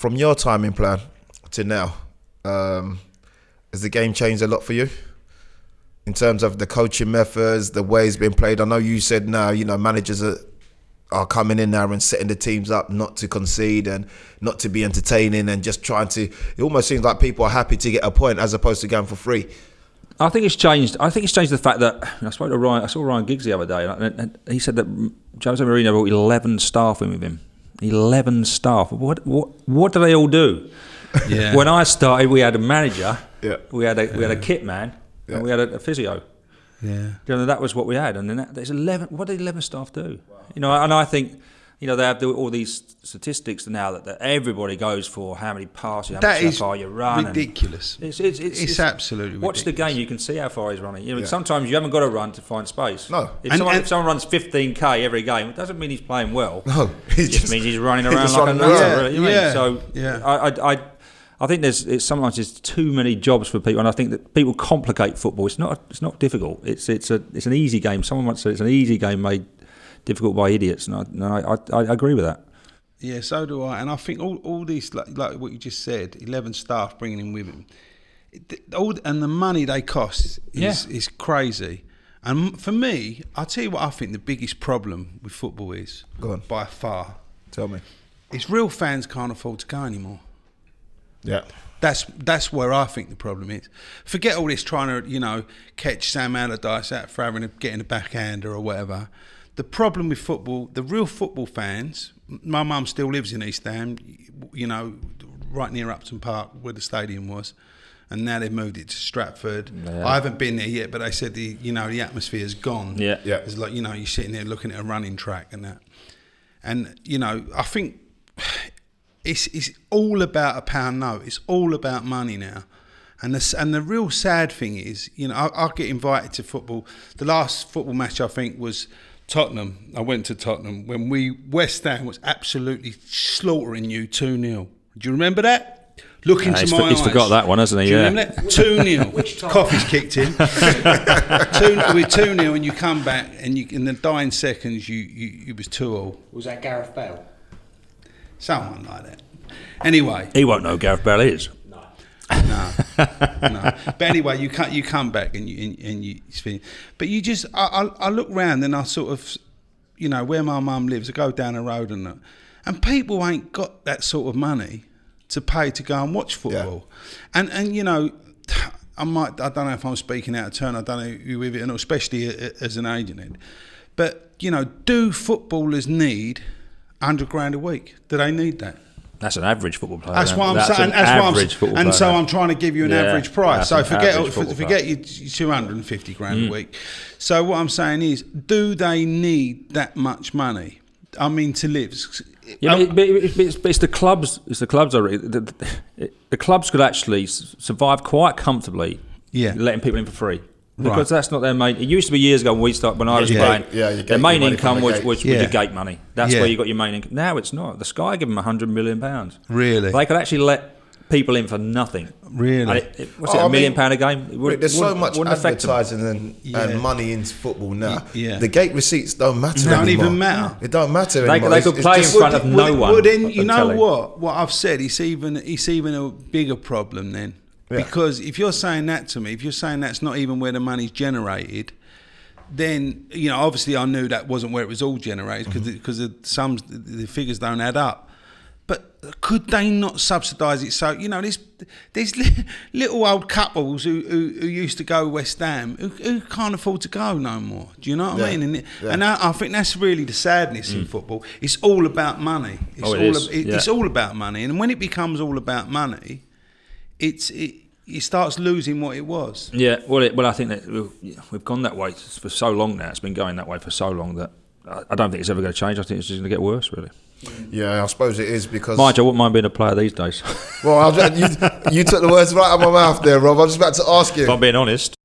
from your timing plan to now, has the game changed a lot for you? In terms of the coaching methods, the way it's been played? I know you said now, managers are coming in now and setting the teams up not to concede and not to be entertaining and just trying to... It almost seems like people are happy to get a point as opposed to going for free. I think it's changed. I think it's changed the fact that I spoke to Ryan. I saw Ryan Giggs the other day, and he said that Jose Mourinho brought 11 staff in with him. 11 staff. What do they all do? Yeah. When I started, we had a manager. Yeah. We had a kit man, and we had a physio. Yeah. That was what we had, and then there's 11. What did 11 staff do? Wow. And I think. They have all these statistics now that everybody goes for how many passes, how far you run. Ridiculous. It's absolutely ridiculous. Watch the game, you can see how far he's running. Sometimes you haven't got to run to find space. No. If someone runs 15k every game, it doesn't mean he's playing well. No. It just means he's running around like a nutter. I think sometimes there's too many jobs for people, and I think that people complicate football. It's not difficult. It's an easy game. Someone once said it's an easy game made difficult by idiots, and I agree with that. Yeah, so do I. And I think all these, like what you just said, 11 staff bringing in with him, and the money they cost is crazy. And for me, I'll tell you what I think the biggest problem with football is. Go on. By far. Tell me. It's real fans can't afford to go anymore. Yeah. That's where I think the problem is. Forget all this trying to, catch Sam Allardyce out for getting a backhander or whatever. The problem with football, the real football fans, my mum still lives in East Ham, right near Upton Park where the stadium was, and now they've moved it to Stratford. Yeah. I haven't been there yet, but they said the atmosphere's gone. Yeah. It's like, you're sitting there looking at a running track and that. And, I think it's all about a pound note. It's all about money now. And the real sad thing is, I get invited to football. The last football match, I think, was Tottenham. I went to Tottenham when West Ham was absolutely slaughtering you 2-0. Do you remember that? Look into my eyes. He's forgot that one, hasn't he? Do you remember that? 2-0. Coffee's kicked in. We're 2-0 and you come back and in the dying seconds you was 2-2. Was that Gareth Bale? Someone like that. Anyway. He won't know who Gareth Bale is. No. But anyway, you come back and you speak. But you just, I look round and I sort of, where my mum lives, I go down the road and people ain't got that sort of money to pay to go and watch football. Yeah. And I don't know if I'm speaking out of turn. I don't know who with it, and especially as an agent. But do footballers need £100,000 a week? Do they need that? That's an average football player. That's what I'm saying. And so I'm trying to give you an average price. So forget your £250,000 a week. So what I'm saying is, do they need that much money? I mean, to live. Yeah, but it's the clubs. It's the clubs. The clubs could actually survive quite comfortably. Yeah. Letting people in for free. Because that's not their main. It used to be years ago when I was playing. Their main income was your gate money. That's where you got your main income. Now it's not. The Sky give them £100 million. Really? They could actually let people in for nothing. Really? What's it? £1 million a game? There's so much advertising and money into football now. Yeah. The gate receipts don't matter anymore. Don't even matter. It don't matter anymore. They could play in front of no one. Well, then you know what I've said. It's even a bigger problem then. Yeah. Because if you're saying that to me, if you're saying that's not even where the money's generated, then obviously I knew that wasn't where it was all generated because the figures don't add up. But could they not subsidise it? So there's little old couples who used to go West Ham who can't afford to go no more. Do you know what I mean? And I think that's really the sadness in football. It's all about money. It's all about money, and when it becomes all about money, it starts losing what it was. Yeah, well, I think that we've gone that way for so long now. It's been going that way for so long that I don't think it's ever going to change. I think it's just going to get worse, really. Yeah, I suppose it is because... Mind you, I wouldn't mind being a player these days. Well, you took the words right out of my mouth there, Rob. I was just about to ask you. If I'm being honest.